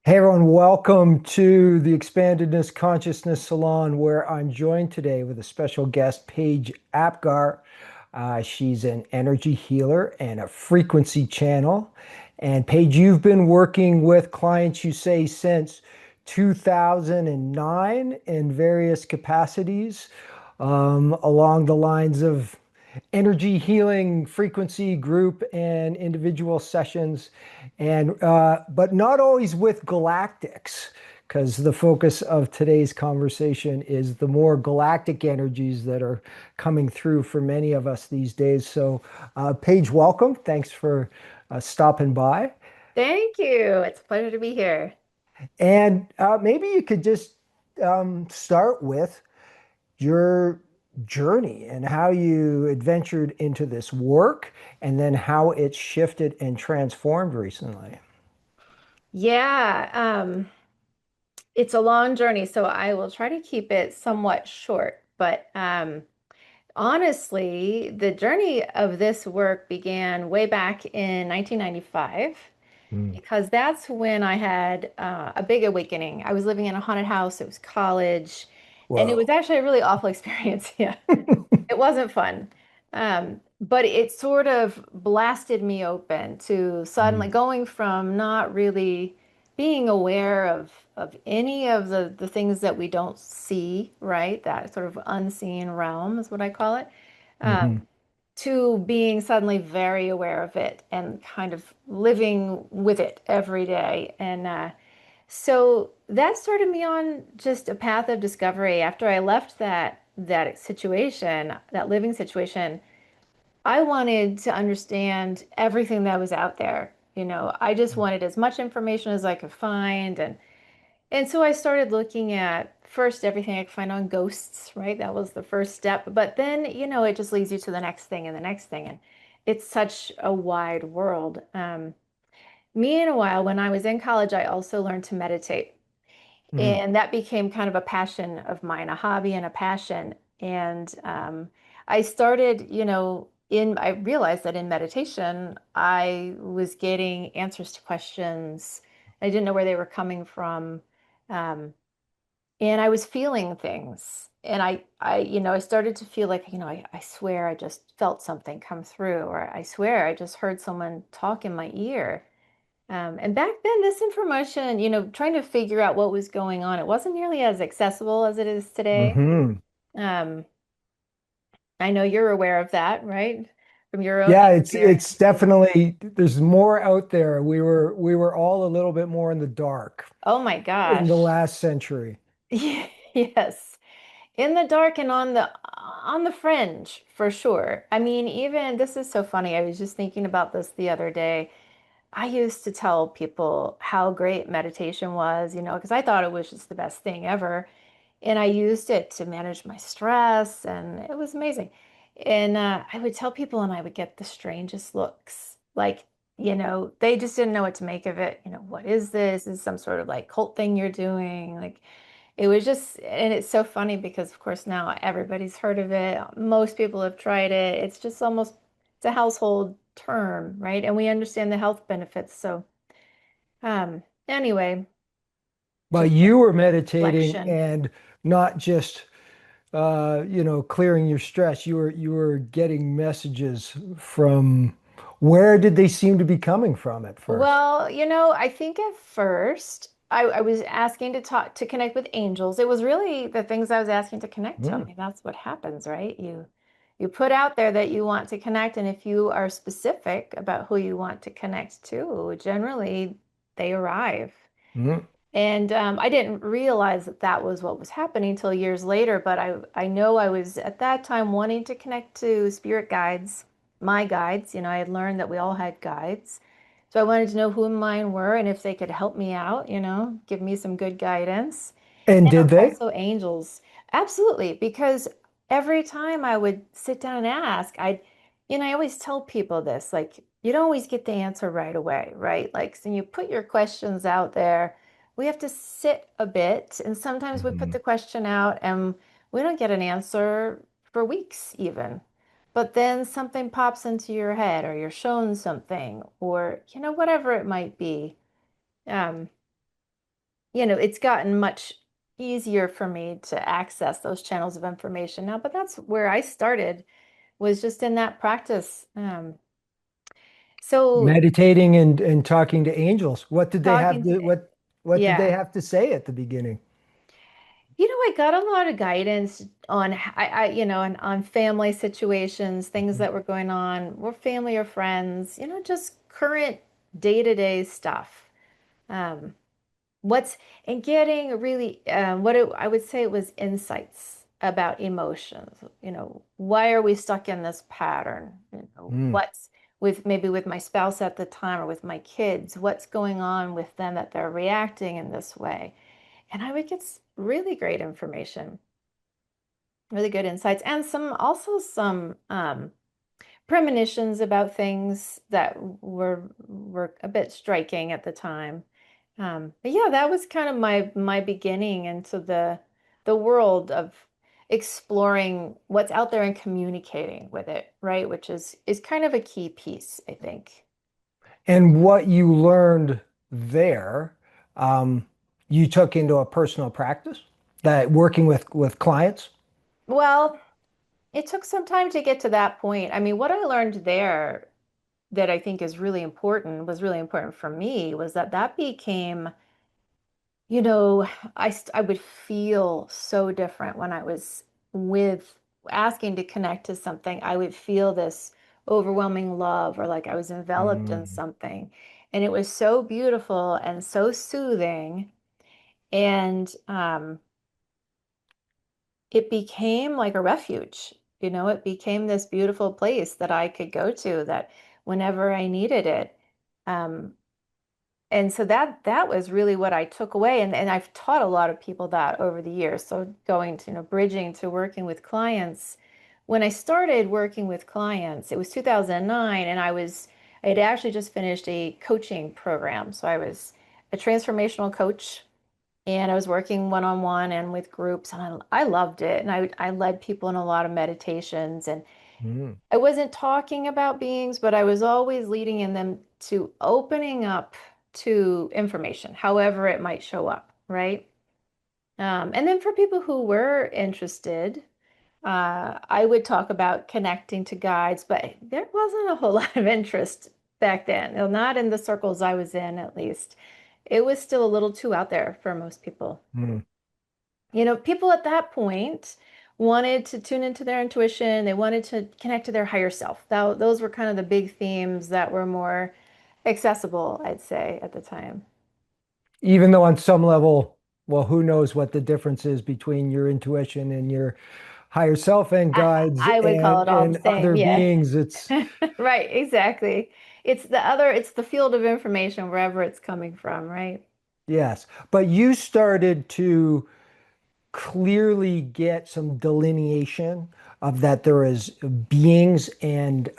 Hey everyone, welcome to the Expandedness Consciousness Salon, where I'm joined today with a special guest, Paige Apgar. She's an energy healer and a frequency channel. And Paige, you've been working with clients, you say, since 2009 in various capacities, along the lines of energy healing, frequency group, and individual sessions, and but not always with galactics, because the focus of today's conversation is the more galactic energies that are coming through for many of us these days. So, Paige, welcome. Thanks for stopping by. Thank you. It's a pleasure to be here. And maybe you could just start with your journey and how you adventured into this work and then how it shifted and transformed recently. Yeah, it's a long journey, so I will try to keep it somewhat short. But honestly, the journey of this work began way back in 1995 Mm. because that's when I had a big awakening. I was living in a haunted house, it was college, and it was Whoa. actually a really awful experience. Yeah. It wasn't fun. But it sort of blasted me open to suddenly Mm. going from not really being aware of any of the things that we don't see, right? That sort of unseen realm is what I call it. Um, Hmm. to being suddenly very aware of it and kind of living with it every day. And so that started me on just a path of discovery. After I left that situation, that living situation, I wanted to understand everything that was out there. I just wanted as much information as I could find, and so I started looking at first everything I could find on ghosts, right? That was the first step. But then, it just leads you to the next thing and the next thing, and it's such a wide world. Meanwhile, when I was in college, I also learned to meditate. Mm. And that became kind of a passion of mine, a hobby and a passion. And I started, I realized that in meditation, I was getting answers to questions. I didn't know where they were coming from. Um, and I was feeling things. And I started to feel like, I swear I just felt something come through, or I swear I just heard someone talk in my ear. And back then, this information, trying to figure out what was going on, it wasn't nearly as accessible as it is today. Hmm. Um, I know you're aware of that, right? From your own Yeah, it's experiences. definitely there's more out there. We were all a little bit more in the dark Oh my in the gosh. last century. Yes. In the dark and on the fringe, for sure. I mean, even this is so funny. I was just thinking about this the other day. I used to tell people how great meditation was, because I thought it was just the best thing ever. And I used it to manage my stress, and it was amazing. And I would tell people, and I would get the strangest looks. Like, they just didn't know what to make of it. What is this? Is some sort of like cult thing you're doing? Like, it was just, and it's so funny because, of course, now everybody's heard of it. Most people have tried it. It's just almost, it's a household term, right? And we understand the health benefits. So, anyway, But just you were meditating reflection. and not just clearing your stress. You were getting messages from where did they seem to be coming from at first? Well, I think at first I was asking to talk to connect with angels. It was really the things I was asking to connect to. I Mm. mean, that's what happens, right? You put out there that you want to connect, and if you are specific about who you want to connect to, generally they arrive. Mm. And I didn't realize that that was what was happening until years later, but I know I was at that time wanting to connect to spirit guides, my guides. I had learned that we all had guides. So I wanted to know who mine were and if they could help me out, give me some good guidance. And And did they? also angels. Absolutely, because every time I would sit down and ask, I always tell people this, like, you don't always get the answer right away, right? Like, so you put your questions out there, we have to sit a bit, and sometimes we put Mhm. the question out and we don't get an answer for weeks even. But then something pops into your head, or you're shown something, or whatever it might be. Um, it's gotten much easier for me to access those channels of information now, but that's where I started, was just in that practice. So Meditating and talking to angels. What did they have talking to, to what did they yeah, have to say at the beginning? I got a lot of guidance on, on family situations, things that were going on, or family or friends, just current day-to-day stuff. Um, what's and getting really I would say it was insights about emotions. Why are we stuck in this pattern? Hmm. What's with my spouse at the time or with my kids, what's going on with them that they're reacting in this way? And I would get really great information, really good insights, and some premonitions about things that were a bit striking at the time. But yeah, that was kind of my beginning into the world of exploring what's out there and communicating with it, right? Which is kind of a key piece, I think. And what you learned there, um, you took into a personal practice that working with clients. Well, it took some time to get to that point. I mean, what I learned there that I think was really important for me was that became, you know, I would feel so different when I was with asking to connect to something. I would feel this overwhelming love or like I was enveloped in Mm. something. And it was so beautiful and so soothing. And it became like a refuge. It became this beautiful place that I could go to that whenever I needed it. Um, and so that was really what I took away. And I've taught a lot of people that over the years. So going to, bridging to working with clients. When I started working with clients, it was 2009, and I had actually just finished a coaching program. So I was a transformational coach, and I was working one-on-one and with groups, and I loved it. And I led people in a lot of meditations, and Mm. I wasn't talking about beings, but I was always leading in them to opening up to information, however it might show up, right? And then for people who were interested, I would talk about connecting to guides, but there wasn't a whole lot of interest back then. Well, not in the circles I was in, at least. It was still a little too out there for most people. Mm. People at that point wanted to tune into their intuition. They wanted to connect to their higher self. Those were kind of the big themes that were more accessible, I'd say, at the time. Even though on some level, well, who knows what the difference is between your intuition and your higher self and I, guides I would call it all the and same. other Yeah. beings. It's Right, exactly. It's the field of information wherever it's coming from, right? yes. But you started to clearly get some delineation of that there is beings and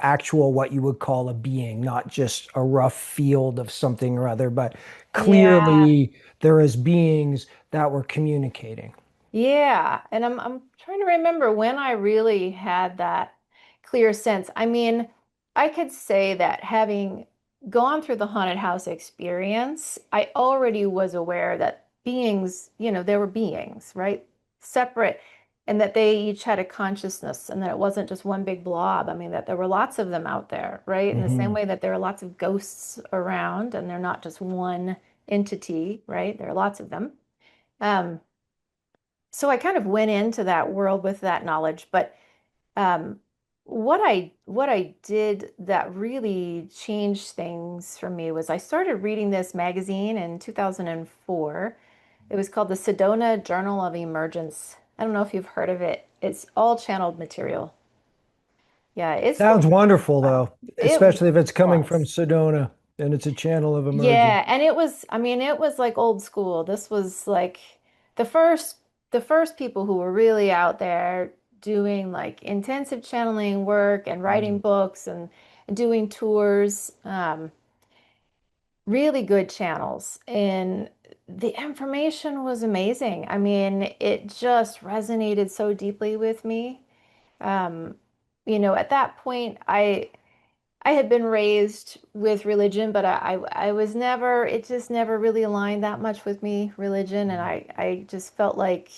actual what you would call a being, not just a rough field of something or other, but Yeah. clearly there is beings that were communicating. Yeah, and I'm trying to remember when I really had that clear sense. I mean, I could say that having gone through the haunted house experience, I already was aware that beings, there were beings, right? Separate, and that they each had a consciousness and that it wasn't just one big blob. I mean, that there were lots of them out there, right? In the same Hmm. way that there are lots of ghosts around and they're not just one entity, right? There are lots of them. Um, so I kind of went into that world with that knowledge, but um, what I did that really changed things for me was I started reading this magazine in 2004. It was called the Sedona Journal of Emergence. I don't know if you've heard of it. It's all channeled material. Yeah, it's Sounds wonderful wow. though, It especially if it's coming from was. Sedona and it's a channel of emergence. Yeah, and I mean, it was like old school. This was like the first the first people who were really out there doing like intensive channeling work and writing Mm. books and doing tours. Really good channels. And the information was amazing. I mean, it just resonated so deeply with me. Um, at that point, I had been raised with religion, but I was never, it just never really aligned that much with me, religion. And I just felt like,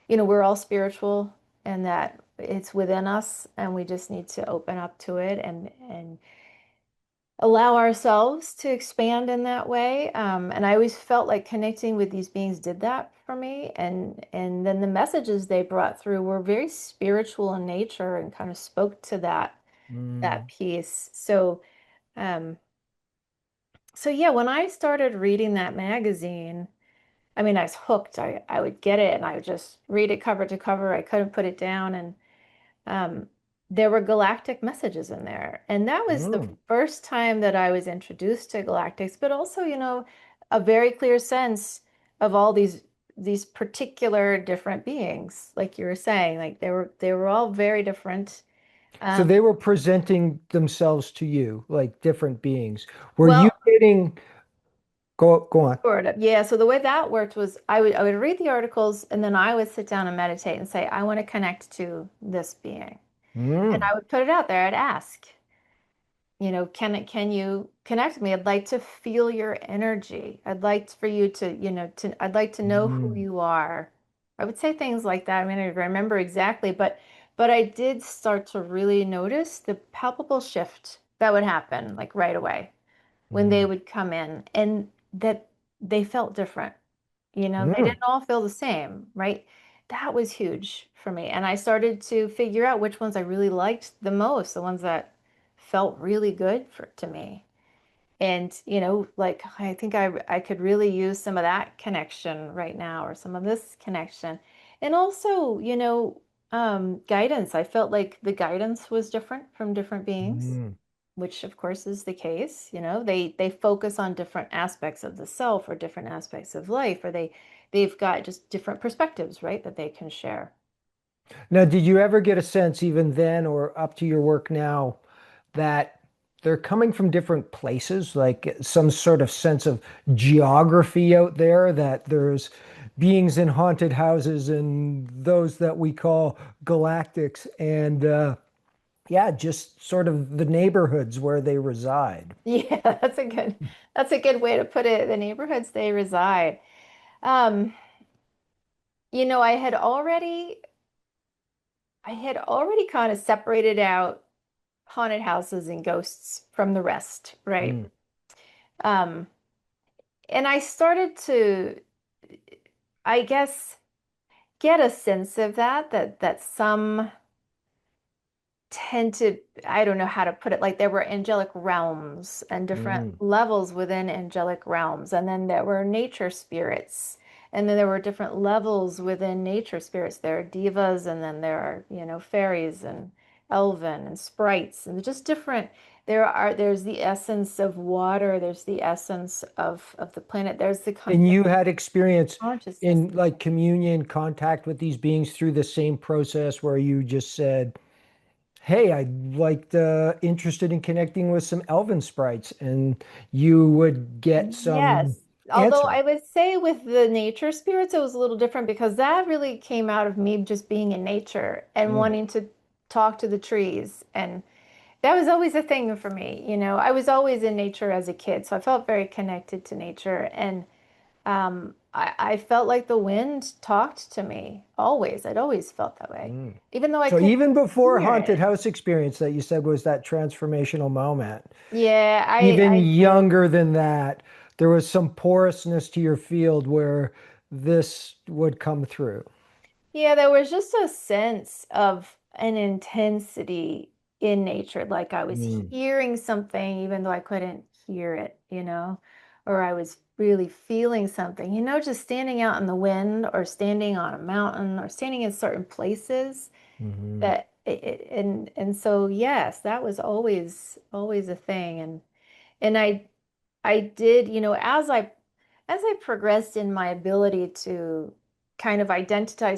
we're all spiritual and that it's within us and we just need to open up to it and allow ourselves to expand in that way. And I always felt like connecting with these beings did that for me. And then the messages they brought through were very spiritual in nature and kind of spoke to that Mm. piece. Um, so yeah, when I started reading that magazine, I mean, I was hooked. I would get it and I would just read it cover to cover. I couldn't put it down. And um, there were galactic messages in there. And that was the Mm. first time that I was introduced to galactics, but also, a very clear sense of all these particular different beings, like you were saying, like they were all very different. So Um, they were presenting themselves to you like different beings. Were you well, getting, go on. sort of. Yeah, so the way that worked was I would read the articles and then I would sit down and meditate and say, I want to connect to this being. And Mm. I would put it out there. I'd ask, can you connect with me? I'd like to feel your energy. I'd like for you to, I'd like to know who Mm. you are. I would say things like that. I mean, I don't remember exactly, but I did start to really notice the palpable shift that would happen like right away when they Mm. would come in and that they felt different. They Mm. didn't all feel the same, right? That was huge for me. And I started to figure out which ones I really liked the most, the ones that felt really good to me. And, like I think I could really use some of that connection right now or some of this connection. And also, guidance. I felt like the guidance was different from different beings, Mm. which of course is the case. They focus on different aspects of the self or different aspects of life, or they've got just different perspectives, right, that they can share. Now, did you ever get a sense, even then or up to your work now, that they're coming from different places, like some sort of sense of geography out there, that there's beings in haunted houses and those that we call galactics, and yeah, just sort of the neighborhoods where they reside? Yeah, that's a good way to put it. The neighborhoods they reside. Um, I had already kind of separated out haunted houses and ghosts from the rest, right? Mm. Um, and I started to, I guess, get a sense of that some tend to, I don't know how to put it, like there were angelic realms and different Mm. levels within angelic realms, and then there were nature spirits, and then there were different levels within nature spirits. There are divas, and then there are, fairies and elven and sprites, and just different. There's the essence of water, there's the essence of the planet, there's the And concept you had experience of consciousness. in like communion, contact with these beings through the same process where you just said, hey, I'd like interested in connecting with some elven sprites, and you would get some Yes. Although answer. I would say with the nature spirits, it was a little different because that really came out of me just being in nature and Mm. wanting to talk to the trees. And that was always a thing for me. I was always in nature as a kid, so I felt very connected to nature. And I felt like the wind talked to me always. I'd always felt that way, Mm. even though I So couldn't even before hear haunted it. house experience that you said was that transformational moment, Yeah, I, even I do. younger than that, there was some porousness to your field where this would come through. Yeah, there was just a sense of an intensity in nature. Like I was Mm. hearing something even though I couldn't hear it, or I was really feeling something, just standing out in the wind or standing on a mountain or standing in certain places Mhm. that and so yes, that was always a thing. And I did, as I progressed in my ability to kind of identify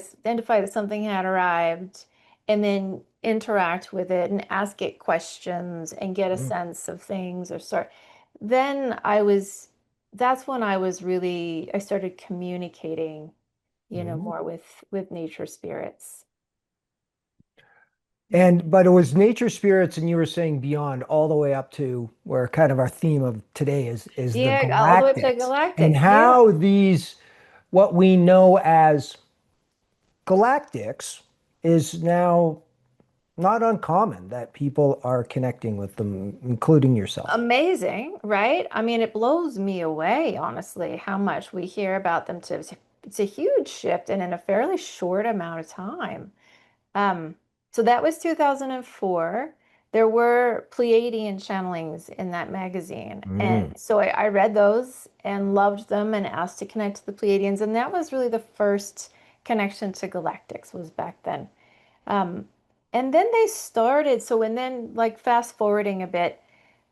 that something had arrived and then interact with it and ask it questions and get a Mm. sense of things or sort, then that's when I started communicating, Mm. more with nature spirits. But it was nature spirits, and you were saying beyond, all the way up to where kind of our theme of today is the Yeah, all the way up to galactics, and galactics. Yeah. how these, what we know as galactics, is now not uncommon that people are connecting with them, including yourself. Amazing, right? I mean, it blows me away, honestly, how much we hear about them too. It's a huge shift and in a fairly short amount of time. Um, so that was 2004. There were Pleiadian channelings in that magazine. And Mm. so I read those and loved them and asked to connect to the Pleiadians. And that was really the first connection to galactics was back then. Um, and then they started, so and then like fast forwarding a bit,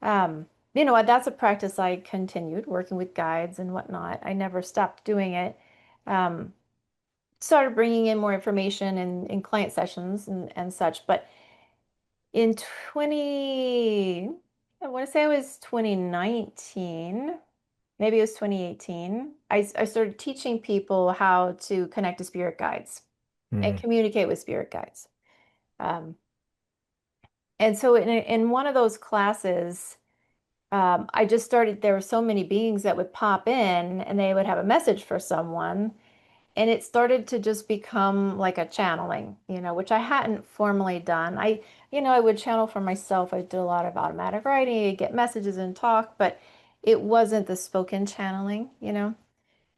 that's a practice I continued working with guides and whatnot. I never stopped doing it. Um, Started bringing in more information in client sessions and such. But in 20, I want to say it was 2019, maybe it was 2018, I started teaching people how to connect to spirit guides and Mm. communicate with spirit guides. Um, and so in one of those classes, I just started, there were so many beings that would pop in and they would have a message for someone. And it started to just become like a channeling, which I hadn't formally done. I would channel for myself. I did a lot of automatic writing, get messages and talk, but it wasn't the spoken channeling.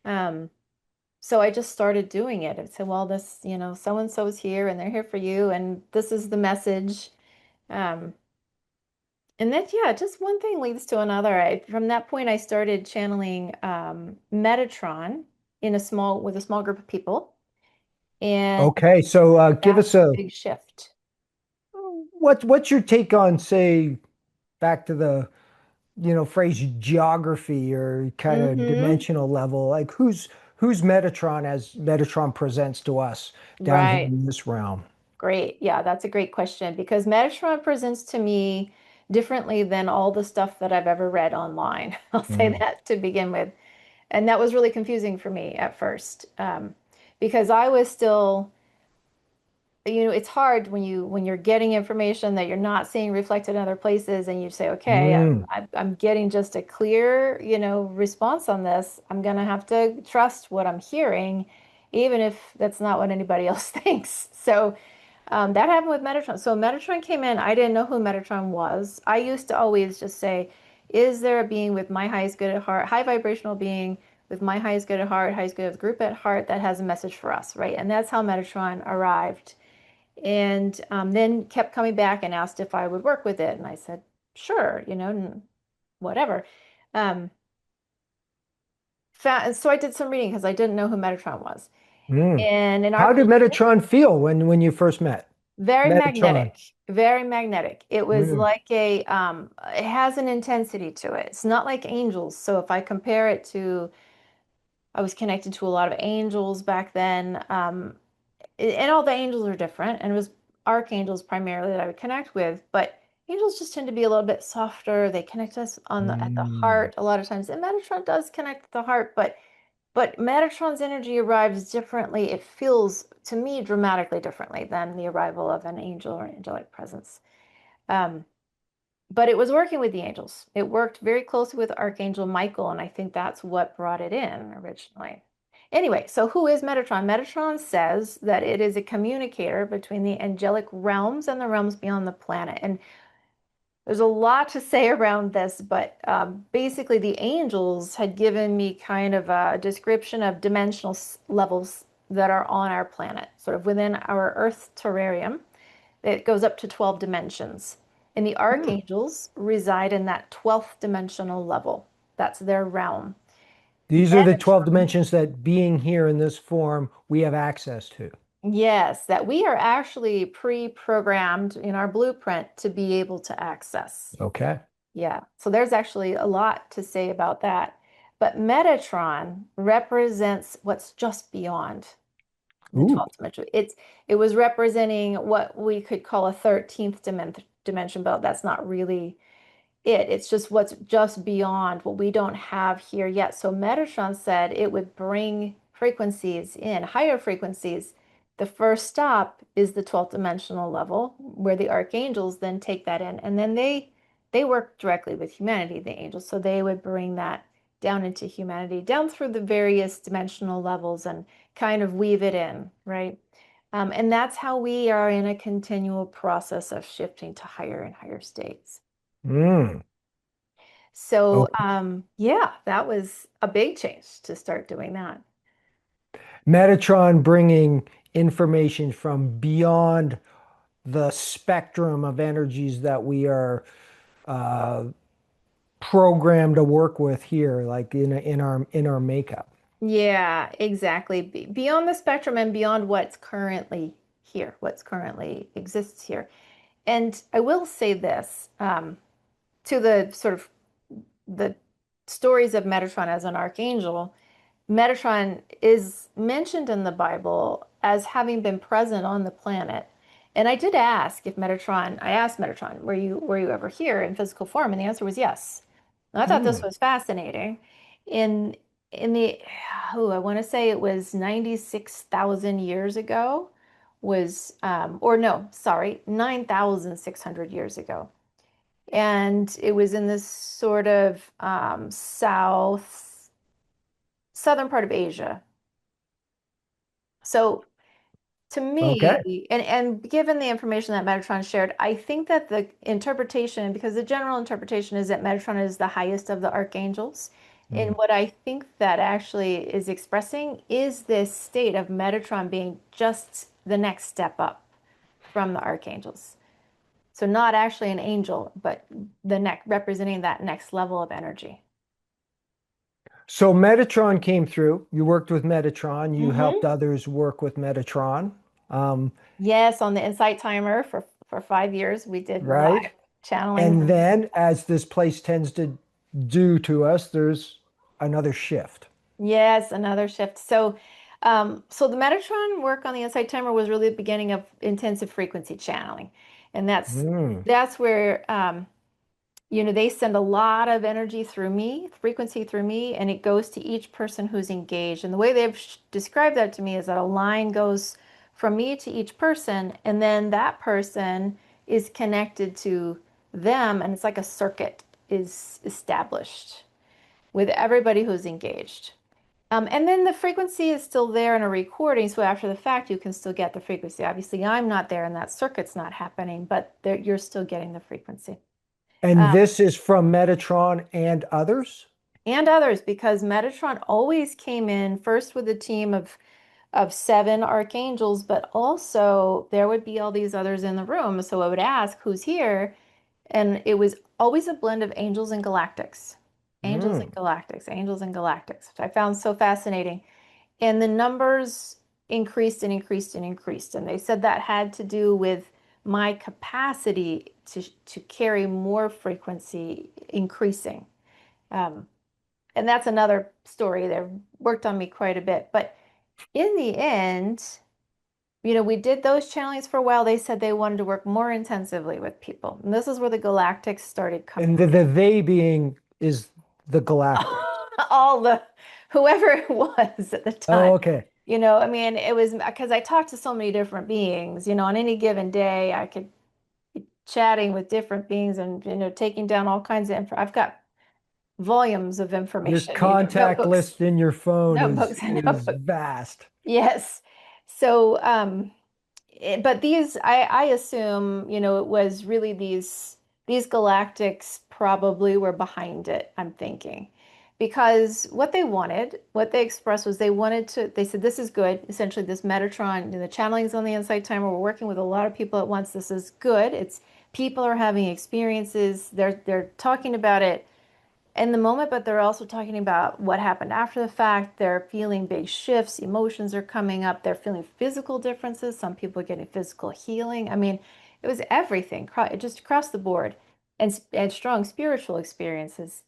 Um, so I just started doing it. I said, well, this, so and so is here and they're here for you, and this is the message. Um, and then, yeah, just one thing leads to another. From that point, I started channeling Metatron with a small group of people. And Okay, so give that us was a a big shift. what's your take on, say, back to the phrase geography or kind of Hmm. dimensional level, like who's Metatron as Metatron presents to us down here Right. in this realm? Great. Yeah, that's a great question because Metatron presents to me differently than all the stuff that I've ever read online. I'll say Mm. that to begin with. And that was really confusing for me at first, because I was still, it's hard when you're getting information that you're not seeing reflected in other places, and you say, okay, Mm. I'm getting just a clear, response on this. I'm gonna have to trust what I'm hearing, even if that's not what anybody else thinks. So that happened with Metatron. So Metatron came in. I didn't know who Metatron was. I used to always just say, is there a being with my highest good at heart, high vibrational being with my highest good at heart, highest good of the group at heart that has a message for us, right? And that's how Metatron arrived. And then kept coming back and asked if I would work with it. And I said, sure, whatever. Um, so I did some reading because I didn't know who Metatron was. Mm. And in our How did culture, Metatron feel when you first met very Metatron? magnetic, very magnetic. It was Mm. like it has an intensity to it. It's not like angels. So if I compare it to, I was connected to a lot of angels back then. And all the angels are different, and it was archangels primarily that I would connect with, but angels just tend to be a little bit softer. They connect us at the Mm. heart a lot of times, and Metatron does connect the heart, but Metatron's energy arrives differently. It feels to me dramatically differently than the arrival of an angel or angelic presence. Um, but it was working with the angels. It worked very closely with Archangel Michael, and I think that's what brought it in originally. Anyway, so who is Metatron? Metatron says that it is a communicator between the angelic realms and the realms beyond the planet. And there's a lot to say around this, but basically, the angels had given me kind of a description of dimensional levels that are on our planet, sort of within our Earth terrarium. It goes up to 12 dimensions. And the Mm. archangels reside in that 12th dimensional level. That's their realm. These are the 12 Metatron, dimensions that being here in this form we have access to. yes, that we are actually pre-programmed in our blueprint to be able to access. Okay. Yeah, so there's actually a lot to say about that. But Metatron represents what's just beyond the Ooh. 12th dimension. It was representing what we could call a 13th dimension, but that's not really it. It's just what's just beyond what we don't have here yet. So Metatron said it would bring frequencies in, higher frequencies, The first stop is the 12th dimensional level where the archangels then take that in, and then they work directly with humanity, the angels. So they would bring that down into humanity, down through the various dimensional levels and kind of weave it in, right? And that's how we are in a continual process of shifting to higher and higher states. Mm. So, Okay. yeah, that was a big change to start doing that. Metatron bringing information from beyond the spectrum of energies that we are uh, programmed to work with here, like in our makeup. Yeah, exactly. Beyond the spectrum and beyond what's currently here, what's currently exists here. And I will say this, to the sort of the stories of Metatron as an archangel. Metatron is mentioned in the Bible as having been present on the planet. And I did ask if Metatron, I asked Metatron, were you ever here in physical form? And the answer was yes. And I thought this Mm. was fascinating. In in the I want to say it was 96,000 years ago was or no, sorry, 9,600 years ago. And it was in this sort of southern part of Asia. So to Okay. me, and given the information that Metatron shared, I think that the interpretation, because the general interpretation is that Metatron is the highest of the archangels, and Mm. what I think that actually is expressing is this state of Metatron being just the next step up from the archangels. So not actually an angel, but the next representing that next level of energy. So Metatron came through. You worked with Metatron. You helped Hmm. others work with Metatron. Um, Yes, on the Insight Timer for 5 years, we did right? live channelings. And then, as this place tends to do to us, there's another shift. Yes, another shift. So the Metatron work on the Insight Timer was really the beginning of intensive frequency channeling, and that's Mm. that's where they send a lot of energy through me, frequency through me, and it goes to each person who's engaged. And the way they've described that to me is that a line goes from me to each person, and then that person is connected to them, and it's like a circuit is established with everybody who's engaged. And then the frequency is still there in a recording, so after the fact, you can still get the frequency. Obviously, I'm not there, and that circuit's not happening, but you're still getting the frequency. And Um, this is from Metatron and others? and others because Metatron always came in first with a team of seven archangels, but also there would be all these others in the room. So I would ask who's here, and it was always a blend of angels and galactics. Angels and Mm. galactics, angels and galactics, which I found so fascinating. And the numbers increased and increased and increased. And they said that had to do with my capacity to carry more frequency increasing. Um, and that's another story. They've worked on me quite a bit. But in the end, we did those channelings for a while. They said they wanted to work more intensively with people. And this is where the galactics started And coming the they being is the in. galactic. All the whoever it was at the time. Oh, okay. I mean, it was because I talked to so many different beings, on any given day, I could be chatting with different beings and, taking down all kinds of info. I've got volumes of Your information, contact notebooks, list in your phone is notebooks and is notebooks. vast. Yes. So, but I assume, it was really these galactics probably were behind it, I'm thinking. Because what they expressed was they said, this is good. Essentially, this Metatron, the channelings on the Insight Timer, we're working with a lot of people at once. This is good. It's people are having experiences. They're talking about it in the moment, but they're also talking about what happened after the fact. They're feeling big shifts, emotions are coming up, they're feeling physical differences. Some people are getting physical healing. I mean, it was everything, just across the board, and strong spiritual experiences.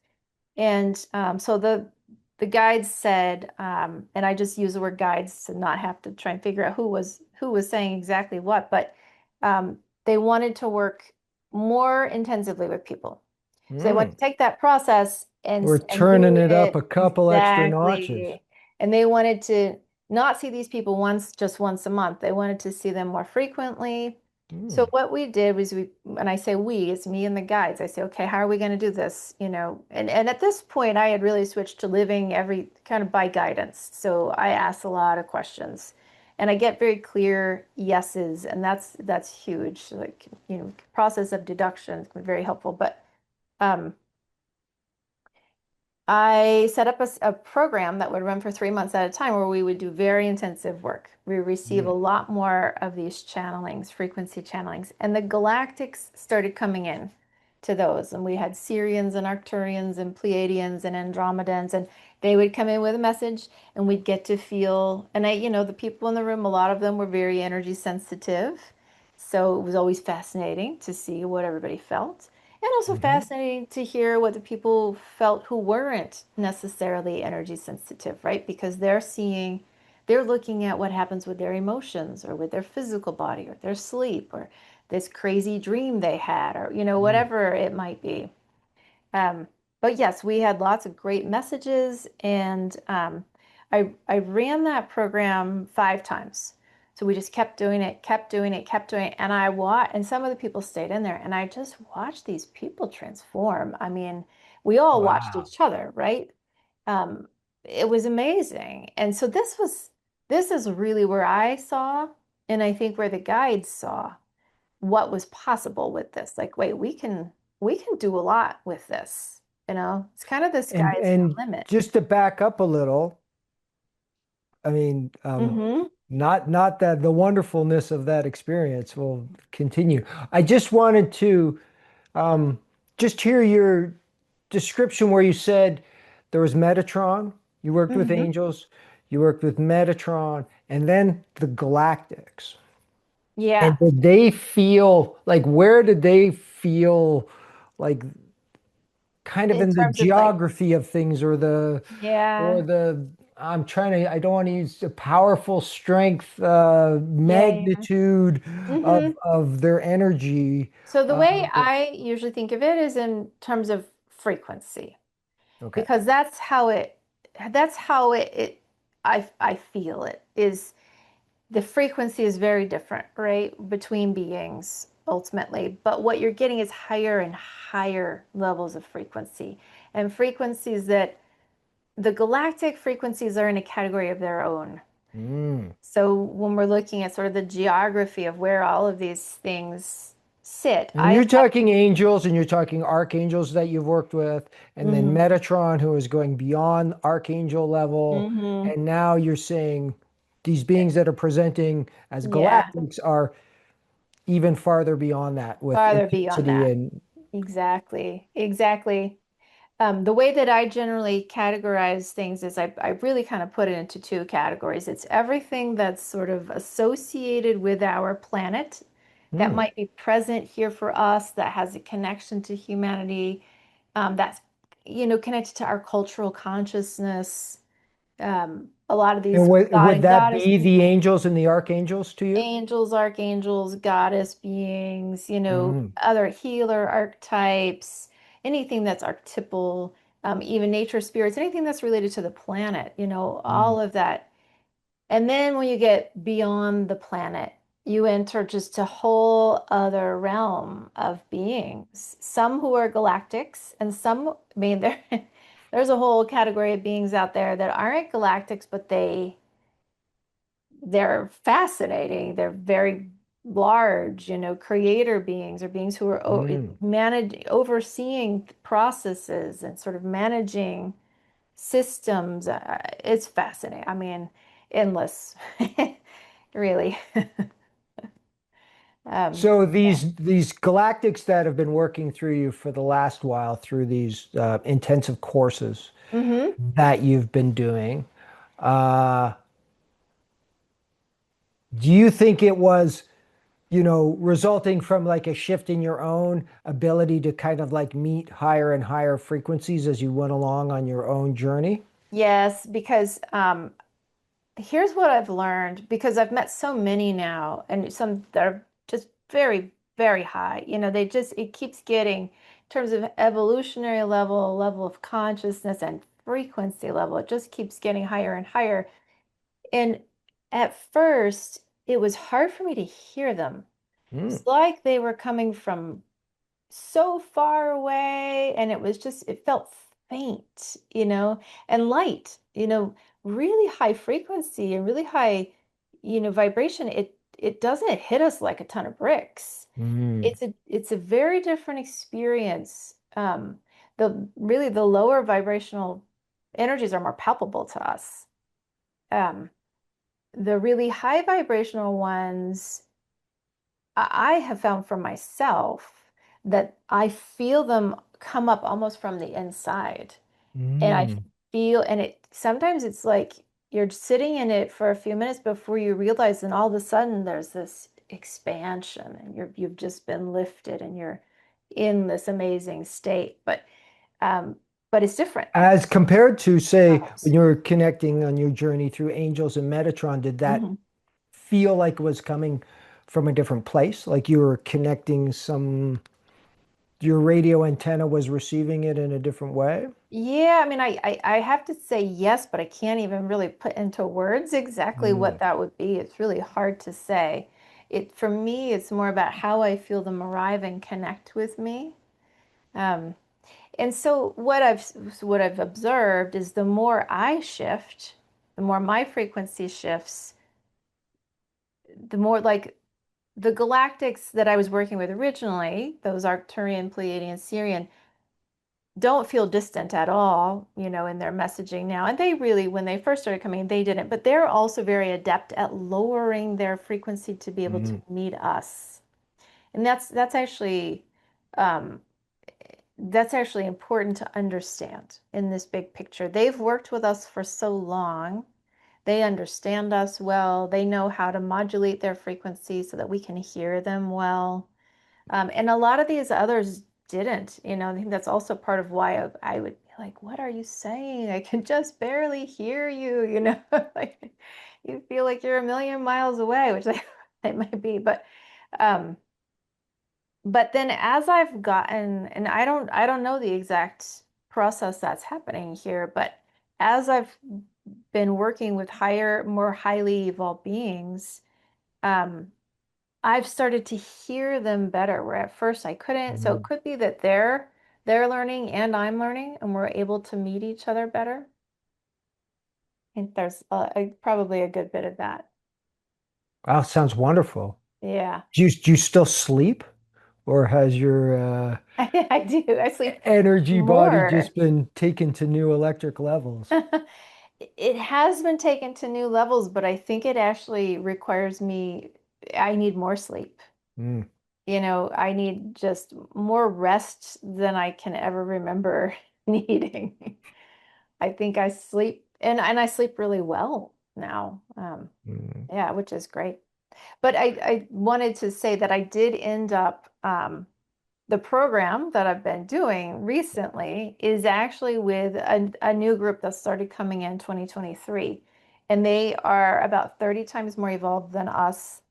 And so the guides said, and I just use the word guides to not have to try and figure out who was saying exactly what, but they wanted to work more intensively with people. So they wanted Mm. to take that process and We're and do turning it up it a couple extra notches. exactly. And they wanted to. not see these people just once a month. They wanted to see them more frequently. So Mm. what we did was and I say we, it's me and the guides. I say, okay, how are we going to do this? And at this point I had really switched to living every kind of by guidance. So I ask a lot of questions and I get very clear yeses, and that's huge. Like, process of deduction is very helpful. But um I set up a program that would run for 3 months at a time where we would do very intensive work. We receive a Mm. lot more of these channelings, frequency channelings, and the galactics started coming in to those. And we had Sirians and Arcturians and Pleiadians and Andromedans, and they would come in with a message, and we'd get to feel. And the people in the room, a lot of them were very energy sensitive. So it was always fascinating to see what everybody felt. And also Mhm. fascinating to hear what the people felt who weren't necessarily energy sensitive, right? Because they're looking at what happens with their emotions or with their physical body or their sleep or this crazy dream they had, or, Mm. whatever it might be. Um, but yes, we had lots of great messages, and I ran that program 5 times. So we just kept doing it, kept doing it, kept doing it, and and some of the people stayed in there, and I just watched these people transform. I mean, we all watched Wow. each other, right? Um, it was amazing, and so this is really where I saw, and I think where the guides saw what was possible with this. Like, wait, we can do a lot with this. It's kind of the sky's the And limit. just to back up a little, I mean, Mm-hmm. not that the wonderfulness of that experience will continue. I just wanted to um, just hear your description where you said there was Metatron, you worked with Mm-hmm. angels, you worked with Metatron, and then the Galactics. Yeah. And did they feel like where did they feel like kind of In in the terms of like, geography of things or yeah, the I don't want to use the powerful strength, yeah, yeah. magnitude Mm-hmm. of their energy. So the Uh, way I usually think of it is in terms of frequency, okay. because that's how I feel it is. The frequency is very different, right, between beings ultimately. But what you're getting is higher and higher levels of frequency, and frequencies that the galactic frequencies are in a category of their own. Mm. So when we're looking at sort of the geography of where all of these things sit, And I you're have. talking angels and you're talking archangels that you've worked with, and then Hmm. Metatron, who is going beyond archangel level. Hmm. And now you're saying these beings that are presenting as Yeah, galactics are even farther beyond that with farther beyond intensity that. and Exactly, exactly. The way that I generally categorize things is I really kind of put it into two categories. It's everything that's sort of associated with our planet that mm, might be present here for us, that has a connection to humanity, that's, connected to our cultural consciousness. A lot of and these God would and that goddess be the beings, angels and the archangels to you? angels, archangels, goddess beings, Mm, other healer archetypes, anything that's archetypal, even nature spirits, anything that's related to the planet, mm. all of that. And then when you get beyond the planet, you enter just a whole other realm of beings, some who are galactics, and some, I mean, there's a whole category of beings out there that aren't galactics, but they're fascinating. They're very large, creator beings, or beings who are Mm. overseeing processes and sort of managing systems. It's fascinating. I mean, endless, really. So Yeah. these galactics that have been working through you for the last while through these intensive courses Hmm. that you've been doing, uh, do you think it was, resulting from like a shift in your own ability to kind of like meet higher and higher frequencies as you went along on your own journey? Yes, because here's what I've learned, because I've met so many now, and some that are just very, very high. It keeps getting, in terms of evolutionary level of consciousness and frequency level, it just keeps getting higher and higher. And at first, it was hard for me to hear them. Mm. It's like they were coming from so far away, and it felt faint, and light, really high frequency and really high, vibration. It doesn't hit us like a ton of bricks. Mm. It's a very different experience. The lower vibrational energies are more palpable to us. Um, the really high vibrational ones, I have found for myself that I feel them come up almost from the inside. And I Mm. feel, and sometimes it's like you're sitting in it for a few minutes before you realize, and all of a sudden there's this expansion, and you've just been lifted, and you're in this amazing state. Um, but it's different. As compared to, say, when Levels. you were connecting on your journey through angels and Metatron, did that Mhm. feel like it was coming from a different place? Like you were connecting your radio antenna was receiving it in a different way? Yeah, I mean, I have to say yes, but I can't even really put into words exactly what Mm. that would be. It's really hard to say. For me, it's more about how I feel them arrive and connect with me. Um, and so what I've observed is the more I shift, the more my frequency shifts, the more like the galactics that I was working with originally, those Arcturian, Pleiadian, Sirian, don't feel distant at all, in their messaging now. And they really, when they first started coming, they didn't, but they're also very adept at lowering their frequency to be able to Mm. meet us. And um, that's actually important to understand in this big picture. They've worked with us for so long. They understand us well. They know how to modulate their frequency so that we can hear them well. And a lot of these others didn't, I think that's also part of why I would be like, what are you saying? I can just barely hear you, like you feel like you're a million miles away, which it might be. Um, but then as I've gotten, and I don't know the exact process that's happening here, but as I've been working with more highly evolved beings, um, I've started to hear them better, where at first I couldn't. So it Mm. could be that they're learning and I'm learning, and we're able to meet each other better. I think there's probably a good bit of that. Wow, sounds wonderful. Yeah, Do you still sleep, or has your I do. I sleep energy body more. just been taken to new electric levels? It has been taken to new levels, but I think it actually requires I need more sleep. Mm. I need just more rest than I can ever remember needing. I think I sleep and I sleep really well now. Mm. Yeah, which is great. But I wanted to say that I did end up the program that I've been doing recently is actually with a new group that started coming in 2023. And they are about 30 times more evolved than us.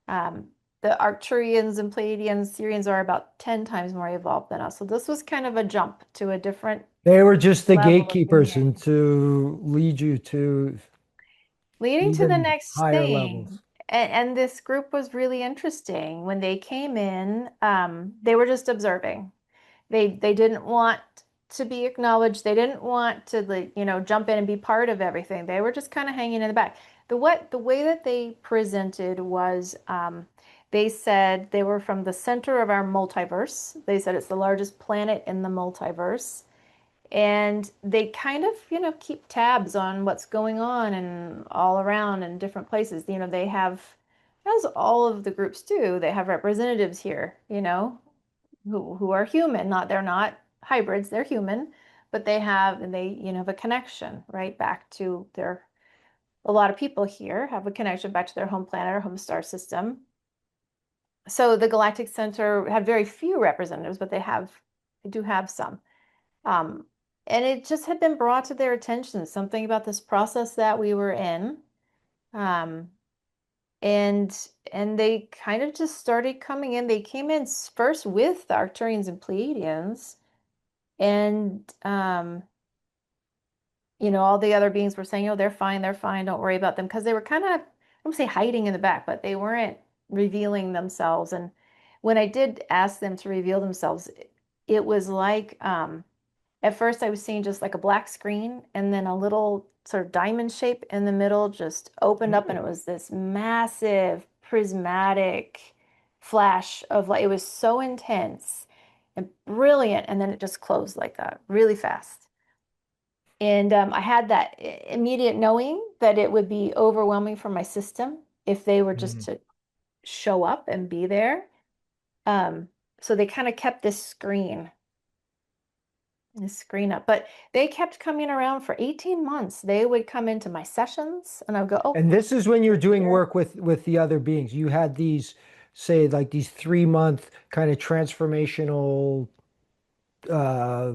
Um, the Arcturians and Pleiadians, Sirians are about 10 times more evolved than us. So this was kind of a jump to a different They were just the level of gatekeepers being, and to lead you to leading to the even next higher thing. levels. And this group was really interesting. When they came in, they were just observing. They didn't want to be acknowledged. They didn't want to, like, jump in and be part of everything. They were just kind of hanging in the back. The way that they presented was, they said they were from the center of our multiverse. They said it's the largest planet in the multiverse. And they kind of, keep tabs on what's going on and all around in different places. They have, as all of the groups do, they have representatives here, who are human. They're not hybrids, they're human, but they have a connection right back to a lot of people here have a connection back to their home planet or home star system. So the Galactic Center had very few representatives, but they do have some. Um, and it just had been brought to their attention, something about this process that we were in. Um, and they kind of just started coming in. They came in first with the Arcturians and Pleiadians, and all the other beings were saying, oh, they're fine, don't worry about them. Because they were kind of, I don't say hiding in the back, but they weren't revealing themselves. And when I did ask them to reveal themselves, it was like, at first I was seeing just like a black screen and then a little sort of diamond shape in the middle just opened up and it Mm. was this massive prismatic flash of light. It was so intense and brilliant. And then it just closed like that really fast. And I had that immediate knowing that it would be overwhelming for my system if they were just Mm. to show up and be there. Um, so they kind of kept this screen up, but they kept coming around for 18 months. They would come into my sessions and I would go, oh, And this is when you're you're doing here. work with the other beings. You had these, say, like these 3 month kind of transformational uh,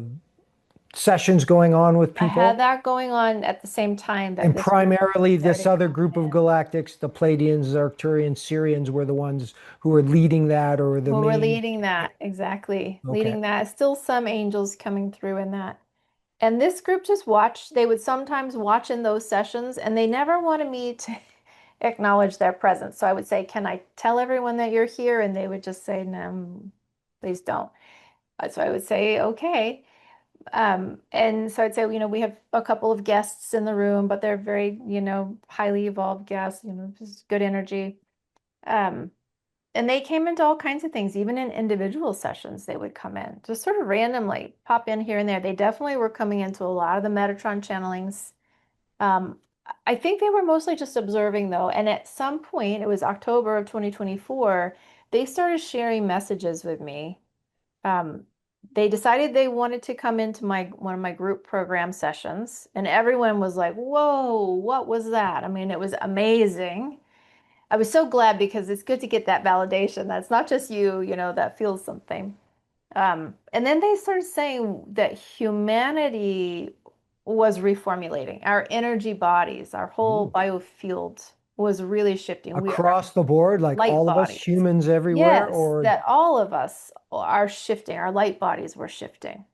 sessions going on with I had people. that going on at the same time that And this group primarily this started other coming group of in. galactics, the Pleiadians, Arcturians, Sirians were the ones who were leading that or the Well, we're main. leading that, exactly. Okay. Leading that. Still some angels coming through in that. And this group just watched, they would sometimes watch in those sessions and they never wanted me to acknowledge their presence. So I would say, can I tell everyone that you're here? And they would just say, no, please don't. So I would say, okay. And so I'd say, we have a couple of guests in the room, but they're very, highly evolved guests, just good energy. Um, and they came into all kinds of things, even in individual sessions, they would come in, just sort of randomly pop in here and there. They definitely were coming into a lot of the Metatron channelings. Um, I think they were mostly just observing though. And at some point, it was October of 2024, they started sharing messages with me. Um, they decided they wanted to come into my one of my group program sessions, and everyone was like, "Whoa, what was that?" I mean, it was amazing. I was so glad because it's good to get that validation. That's not just you, that feels something. And then they started saying that humanity was reformulating. Our energy bodies, our whole Ooh. biofield was really shifting. We are Across the board, like light all of us, bodies. humans everywhere, Yes, or that all of us are shifting. Our light bodies were shifting.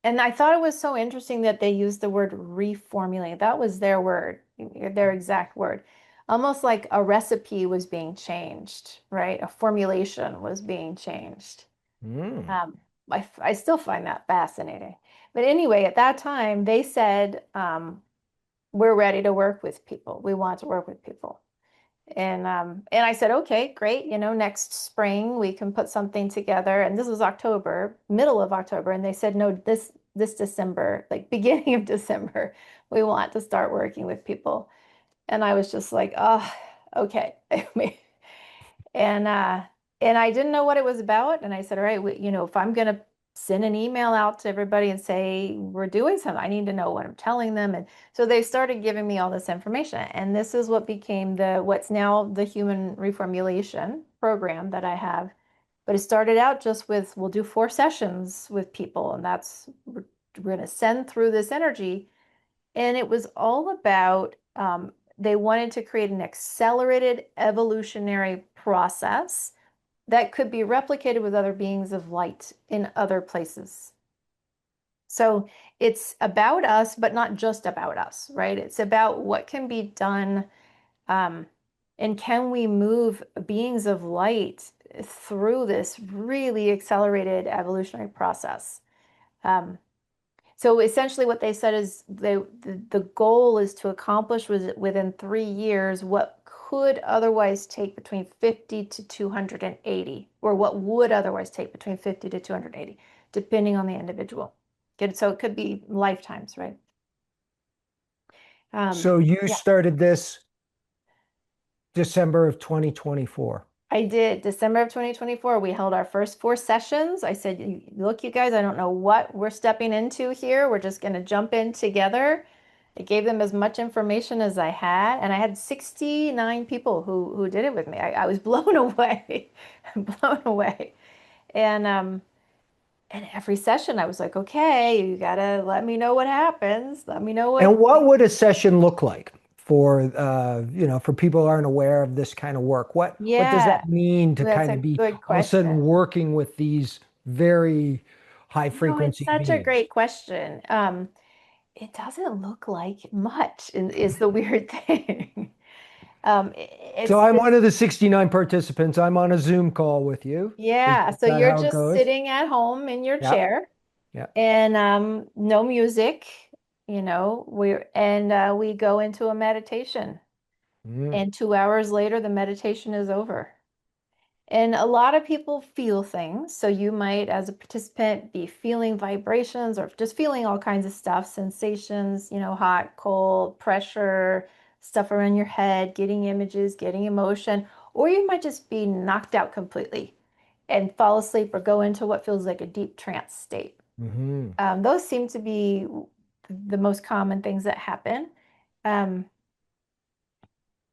And I thought it was so interesting that they used the word reformulate. That was their word, their exact word. Almost like a recipe was being changed, right? A formulation was being changed. mm, Um, I still find that fascinating. But anyway, at that time, they said, we're ready to work with people. We want to work with people. And I said, okay, great. Next spring we can put something together. And this was October, middle of October. And they said, no, this December, like beginning of December, we want to start working with people. And I was just like, oh, okay. And I didn't know what it was about. And I said, all right, if I'm gonna send an email out to everybody and say we're doing something, I need to know what I'm telling them. And so they started giving me all this information. And this is what became what's now the Human Reformulation program that I have. But it started out just with we'll do 4 sessions with people, and we're gonna send through this energy. And it was all about they wanted to create an accelerated evolutionary process that could be replicated with other beings of light in other places. So it's about us, but not just about us, right? It's about what can be done, um, and can we move beings of light through this really accelerated evolutionary process. Um, so essentially, what they said is the goal is to accomplish within 3 years what could otherwise take between 50 to 280, or what would otherwise take between 50 to 280, depending on the individual. Good. So it could be lifetimes, right? so you Yeah. started this December of 2024. I did. December of 2024, we held our first 4 sessions. I said, look, you guys, I don't know what we're stepping into here. We're just going to jump in together. I gave them as much information as I had, and I had 69 people who did it with me. I was blown away, blown away. And every session I was like, okay, you gotta let me know what happens. Let me know And what. what would a session look like for for people who aren't aware of this kind of work? What does Yeah, that mean to that's kind a of be good all of a sudden question. working with these very high No, it's frequency such a beings? great question. it doesn't look like much, is the weird thing. So It's I'm just, one of the 69 participants. I'm on a Zoom call with you. yeah. Is So that you're how it just goes? sitting at home in your Yeah. chair Yeah. and no music, we go into a meditation. Mm. And 2 hours later, the meditation is over. And a lot of people feel things. So you might, as a participant, be feeling vibrations or just feeling all kinds of stuff, sensations, hot, cold, pressure, stuff around your head, getting images, getting emotion, or you might just be knocked out completely and fall asleep or go into what feels like a deep trance state. Hmm. Those seem to be the most common things that happen. Um,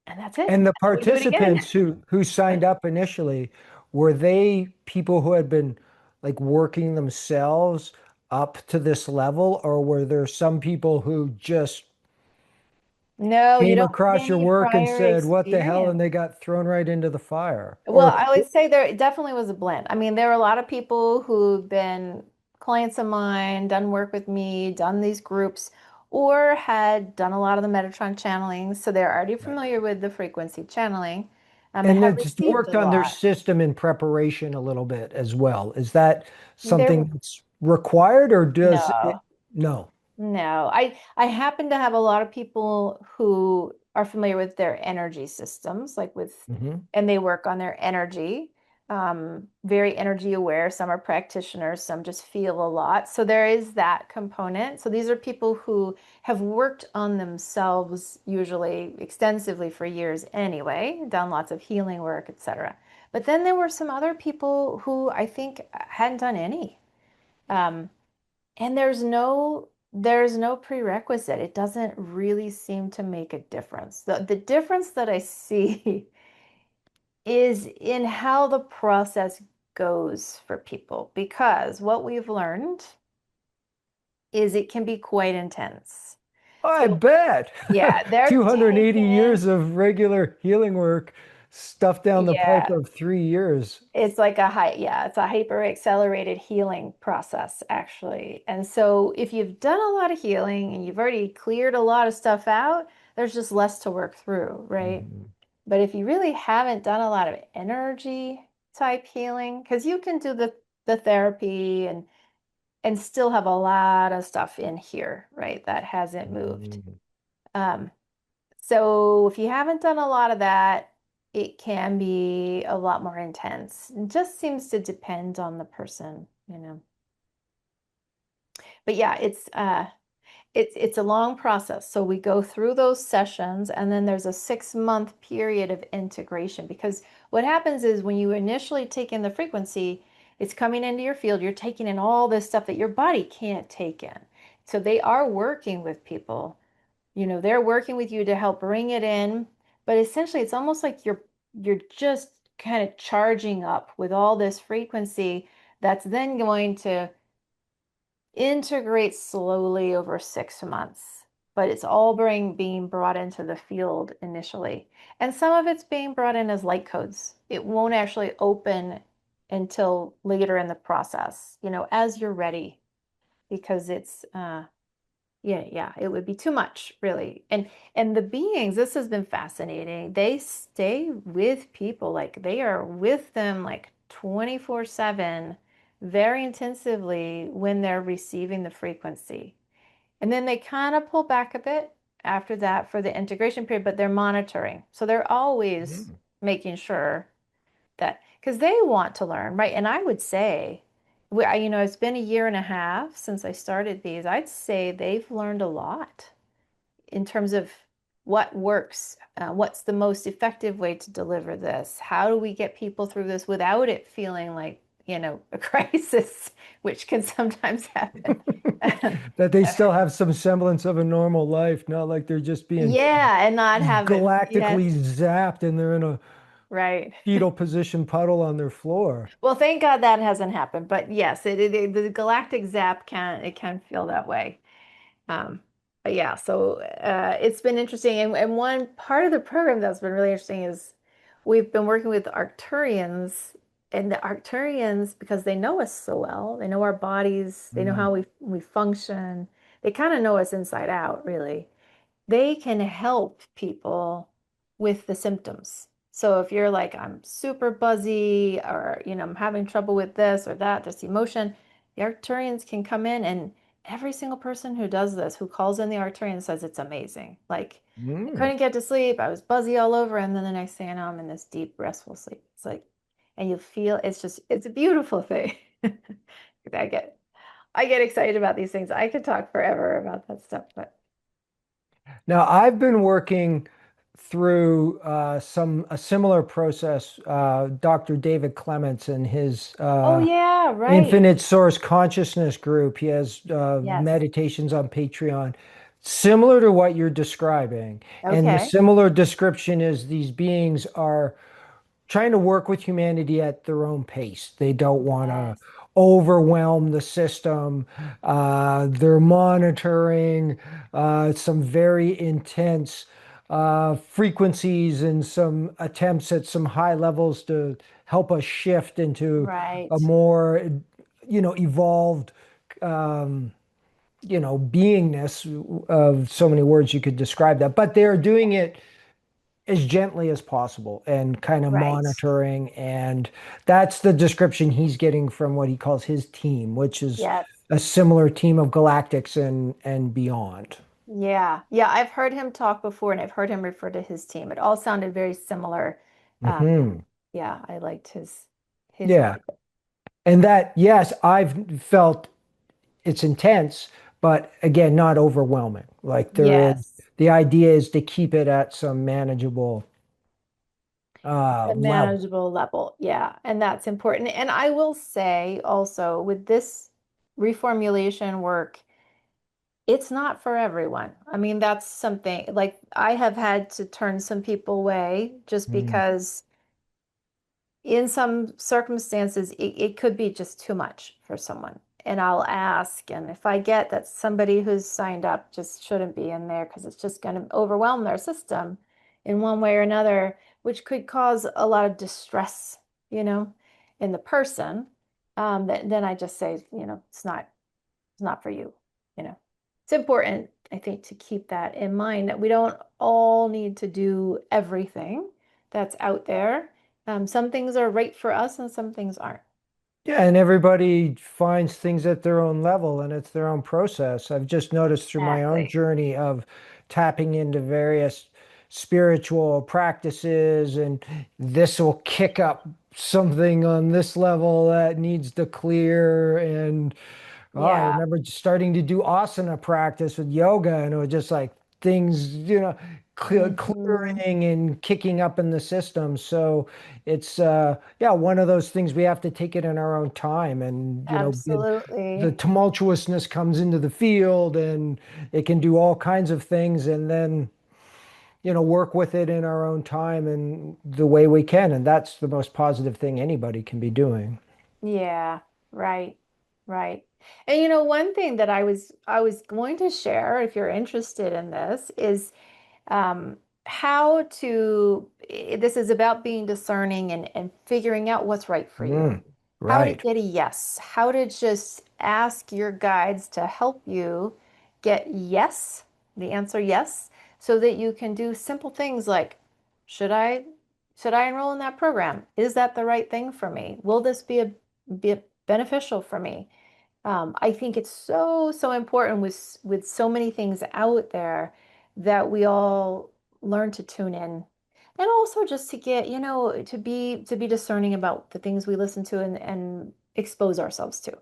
and that's it. And the And then we do it again. participants who signed up initially, were they people who had been like working themselves up to this level, or were there some people who just No, you came don't need across your any work and prior said, "What the hell?" and experience. they got thrown right into the fire? Well, I would say there definitely was a blend. I mean, there are a lot of people who've been clients of mine, done work with me, done these groups, or had done a lot of the Metatron channeling. So they're already Right. familiar with the frequency channeling, and And have it's received worked a on their lot. system in preparation a little bit as well. Is that There, something that's required, or does it? no. No. No, I happen to have a lot of people who are familiar with their energy systems, Hmm. and they work on their energy, very energy aware. Some are practitioners, some just feel a lot. So there is that component. So these are people who have worked on themselves, usually extensively for years anyway, done lots of healing work, etc. But then there were some other people who I think hadn't done any. Um, and there's no prerequisite. It doesn't really seem to make a difference. The difference that I see is in how the process goes for people, because what we've learned is it can be quite intense. I So bet. yeah, they're 280 taking, years of regular healing work stuffed down the pipe yeah, of 3 years. it's like it's a hyper accelerated healing process, actually. And so if you've done a lot of healing and you've already cleared a lot of stuff out, there's just less to work through, right? Mhm. But if you really haven't done a lot of energy type healing, because you can do the therapy and still have a lot of stuff in here, right? That hasn't moved. Mhm. Um, so if you haven't done a lot of that, it can be a lot more intense. It just seems to depend on the person. But yeah, it's a long process. So we go through those sessions and then there's a 6 month period of integration, because what happens is when you initially take in the frequency, it's coming into your field, you're taking in all this stuff that your body can't take in. So they are working with people. They're working with you to help bring it in, but essentially it's almost like you're just kind of charging up with all this frequency that's then going to integrate slowly over 6 months. But it's all being brought into the field initially. And some of it's being brought in as light codes. It won't actually open until later in the process, as you're ready, because yeah, it would be too much, really. And the beings, this has been fascinating. They stay with people, like they are with them like 24/7, very intensively when they're receiving the frequency. And then they kind of pull back a bit after that for the integration period, but they're monitoring. So they're always Mhm. making sure that, because they want to learn, right? And I would say, it's been a year and a half since I started these. I'd say they've learned a lot in terms of what works, what's the most effective way to deliver this? How do we get people through this without it feeling like, a crisis, which can sometimes happen. That they still have some semblance of a normal life, not like they're just being Yeah, and not have it. Yes, galactically zapped and they're in a right. fetal position puddle on their floor. Well, thank God that hasn't happened. But yes, the galactic zap can feel that way. Um, but yeah, so it's been interesting. And one part of the program that's been really interesting is we've been working with Arcturians, and the Arcturians, because they know us so well, they know our bodies, they know how Mm. we function. they kind of know us inside out, really. They can help people with the symptoms. So if you're like, I'm super buzzy, or I'm having trouble with this or that, this emotion, the Arcturians can come in, and every single person who does this, who calls in the Arcturian, says it's amazing. Like, I Mm. couldn't get to sleep, I was buzzy all over, and then the next thing I know, I'm in this deep, restful sleep. It's like, and you feel it's a beautiful thing. I get I get excited about these things. I could talk forever about that stuff, but Now, I've been working through a similar process. Dr. David Clements and his oh yeah, right. Infinite Source Consciousness group. He has Yes. meditations on Patreon, similar to what you're describing. And the Okay. similar description is these beings are trying to work with humanity at their own pace. They don't want to Yes. overwhelm the system. They're monitoring some very intense frequencies and some attempts at some high levels to help us shift into a Right. more, evolved, um, beingness of so many words you could describe that. But they're doing it as gently as possible and kind of Right. monitoring. And that's the description he's getting from what he calls his team, which is Yes. a similar team of galactics and beyond. Yeah. Yeah. I've heard him talk before and I've heard him refer to his team. It all sounded very similar. Um, Hmm. yeah, I liked his way Yeah. of it. And that, yes, I've felt it's intense, but again, not overwhelming. Like Yes. the idea is to keep it at some manageable A level. manageable level. Yeah. And that's important. And I will say also with this reformulation work, it's not for everyone. I mean, that's something like I have had to turn some people away just Mm. because in some circumstances it could be just too much for someone. And I'll ask, and if I get that somebody who's signed up just shouldn't be in there because it's just going to overwhelm their system in one way or another, which could cause a lot of distress, you know, in the person, then I just say, it's not for you, you know. It's important, I think, to keep that in mind that we don't all need to do everything that's out there. Some things are right for us and some things aren't. Yeah, and everybody finds things at their own level and it's their own process. I've just noticed through my own Exactly. journey of tapping into various spiritual practices, and this will kick up something on this level that needs to clear. And oh, I Yeah. remember just starting to do asana practice with yoga, and it was just like things, Hmm. clearing and kicking up in the system. So it's yeah, one of those things we have to take it in our own time, and the Absolutely. tumultuousness comes into the field, and it can do all kinds of things, and then work with it in our own time and the way we can, and that's the most positive thing anybody can be doing. Yeah, right. Right. And one thing that I was going to share, if you're interested in this, is um, how to, this is about being discerning and figuring out what's right for you. Mm, How to right. get a yes, how to just ask your guides to help you get yes, the answer yes, so that you can do simple things like, should I should I enroll in that program? Is that the right thing for me? Will this be beneficial for me? I think it's so important with so many things out there that we all learn to tune in, and also just to get, to be discerning about the things we listen to and expose ourselves to.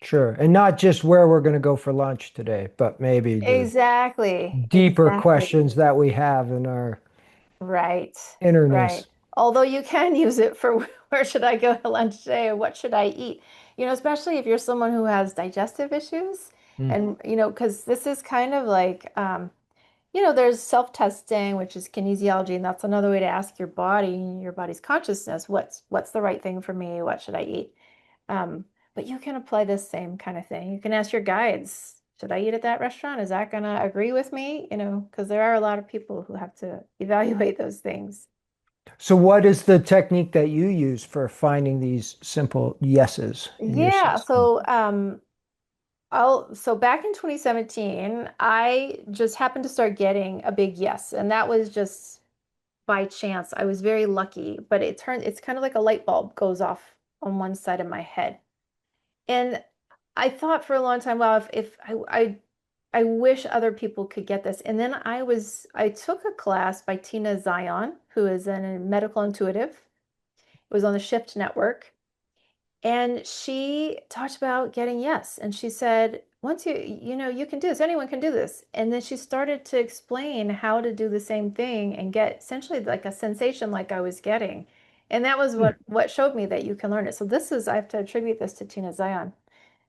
Sure. And not just where we're going to go for lunch today, but maybe the Exactly, deeper exactly. questions that we have in our Right, right. innerness. Although you can use it for where should I go to lunch today or what should I eat? Especially if you're someone who has digestive issues. Mm. And, because this is kind of like, there's self-testing, which is kinesiology, and that's another way to ask your body's consciousness, what's the right thing for me? What should I eat? But you can apply this same kind of thing. You can ask your guides, should I eat at that restaurant? Is that going to agree with me? Because there are a lot of people who have to evaluate those things. So, what is the technique that you use for finding these simple yeses in your Yeah, system? so So back in 2017, I just happened to start getting a big yes, and that was just by chance. I was very lucky, but it's kind of like a light bulb goes off on one side of my head. And I thought for a long time, wow, if I wish other people could get this. And then I took a class by Tina Zion, who is a medical intuitive. It was on the Shift Network. And she talked about getting yes. And she said, once you can do this, anyone can do this. And then she started to explain how to do the same thing and get essentially like a sensation like I was getting. And that was Hmm. what showed me that you can learn it. So I have to attribute this to Tina Zion.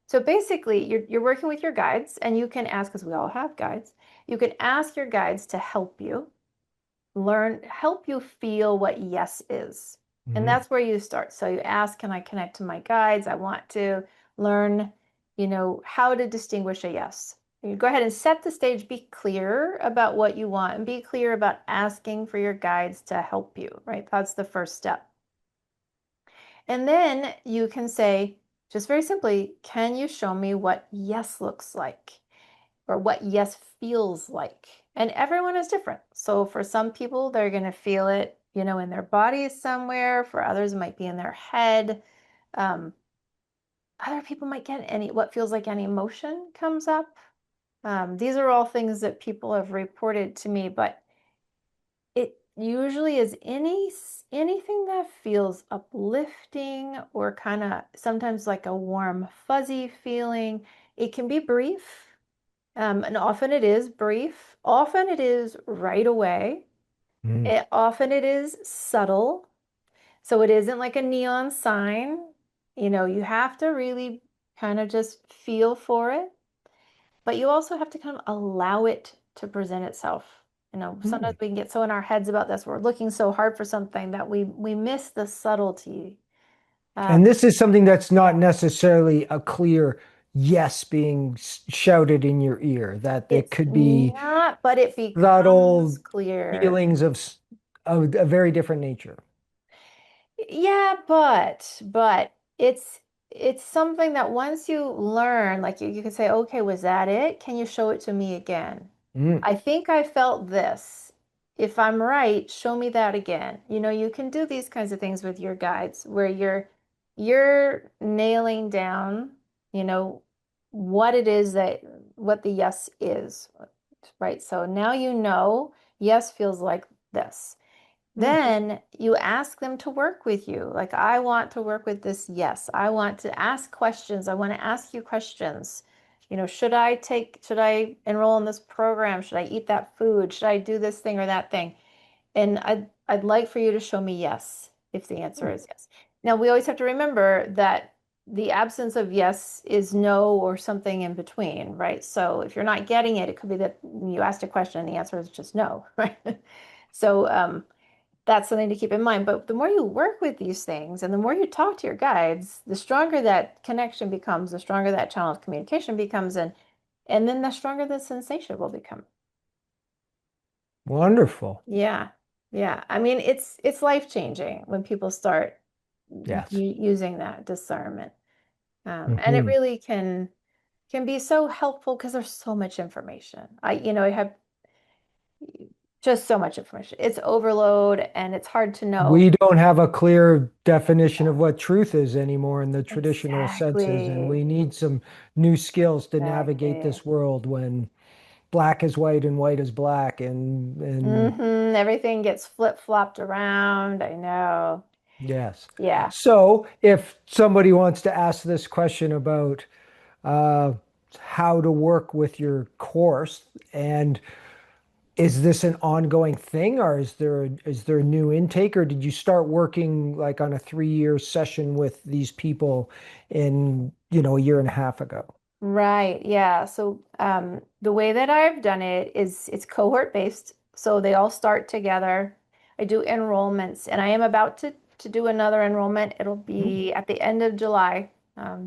So basically, you're working with your guides, and you can ask, because we all have guides, you can ask your guides to help you help you feel what yes is. And Hmm. that's where you start. So you ask, can I connect to my guides? I want to learn, how to distinguish a yes. You go ahead and set the stage, be clear about what you want, and be clear about asking for your guides to help you, right? That's the first step. And then you can say, just very simply, can you show me what yes looks like or what yes feels like? And everyone is different. So for some people, they're going to feel it, in their bodies somewhere. For others, it might be in their head. Um, Other people might get what feels like any emotion comes up. These are all things that people have reported to me, but it usually is anything that feels uplifting or kind of sometimes like a warm, fuzzy feeling. It can be brief, and often it is brief. Often it is right away. Hmm. Often it is subtle. So it isn't like a neon sign. You have to really kind of just feel for it, but you also have to kind of allow it to present itself. Hmm. Sometimes we can get so in our heads about this. We're looking so hard for something that we miss the subtlety. And Um, this is something that's not yeah, necessarily a clear yes being shouted in your ear, that it it's could be not, but it becomes subtle clear. feelings of a very different nature. Yeah, but it's something that once you learn, like you can say, okay, was that it? Can you show it to me again? Mm. I think I felt this. If I'm right, show me that again. You can do these kinds of things with your guides where you're nailing down, you know, what it is what the yes is, right? So now yes feels like this. Mm. Then you ask them to work with you. Like, I want to work with this. Yes, I want to ask questions. I want to ask you questions. Should I enroll in this program? Should I eat that food? Should I do this thing or that thing? And I'd like for you to show me yes, if the answer is yes. Now, we always have to remember that the absence of yes is no or something in between, right? So if you're not getting it, it could be that you asked a question and the answer is just no, right? So, that's something to keep in mind. But the more you work with these things and the more you talk to your guides, the stronger that connection becomes, the stronger that channel of communication becomes, and then the stronger the sensation will become. Wonderful. Yeah. Yeah. I mean, it's life-changing when people start Yes. using that discernment. And it Hmm. really can be so helpful because there's so much information. I have just so much information. It's overload and it's hard to know. We don't have a clear definition of what truth is anymore in the traditional senses, and Exactly. we need some new skills to navigate Exactly. this world when black is white and white is black, and Everything gets flip-flopped around. I know. yes. Yeah. So if somebody wants to ask this question about uh, how to work with your course, and is this an ongoing thing, or is there a new intake, or did you start working like on a 3-year session with these people in, a year and a half ago? Right. Yeah. So the way that I've done it is it's cohort based. So they all start together. I do enrollments, and I am about to do another enrollment. It'll Hmm. be at the end of July,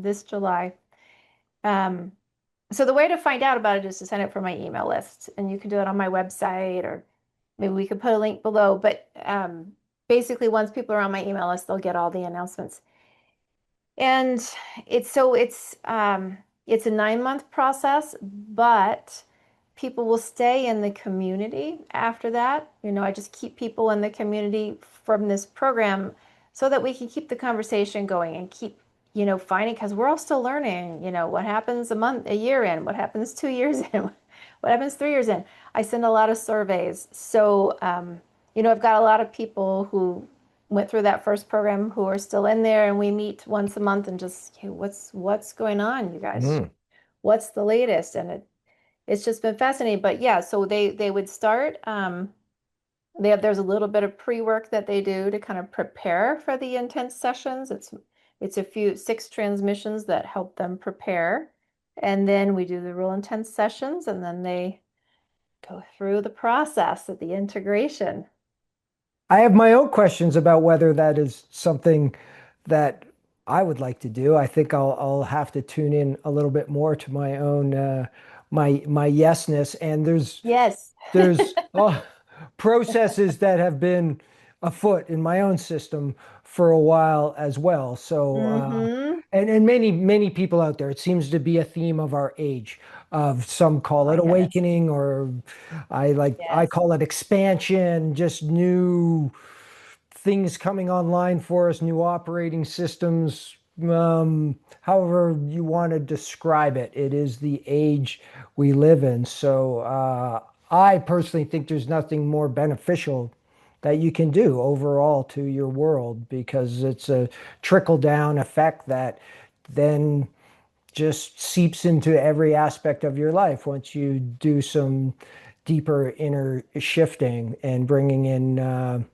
this July. Um, so the way to find out about it is to sign up for my email list, and you can do it on my website, or maybe we could put a link below. But basically, once people are on my email list, they'll get all the announcements. And it's it's a 9-month process, but people will stay in the community after that. I just keep people in the community from this program so that we can keep the conversation going and keep, finding, because we're all still learning, what happens a year in, what happens 2 years in, what happens 3 years in. I send a lot of surveys. So, I've got a lot of people who went through that first program who are still in there, and we meet once a month and just, hey, what's going on, you guys? Mm. What's the latest? And it's just been fascinating. But yeah, so they would start. There's a little bit of pre-work that they do to kind of prepare for the intense sessions. It's a few 6 transmissions that help them prepare, and then we do the real intense sessions, and then they go through the process of the integration. I have my own questions about whether that is something that I would like to do. I think I'll have to tune in a little bit more to my own my yesness. And Yes. there's processes that have been afoot in my own system for a while as well. So, Mm-hmm. and many people out there, it seems to be a theme of our age. Of some call My it goodness. awakening, or I Yes. call it expansion, just new things coming online for us, new operating systems. However you want to describe it, it is the age we live in. So I personally think there's nothing more beneficial that you can do overall to your world, because it's a trickle down effect that then just seeps into every aspect of your life once you do some deeper inner shifting and bringing in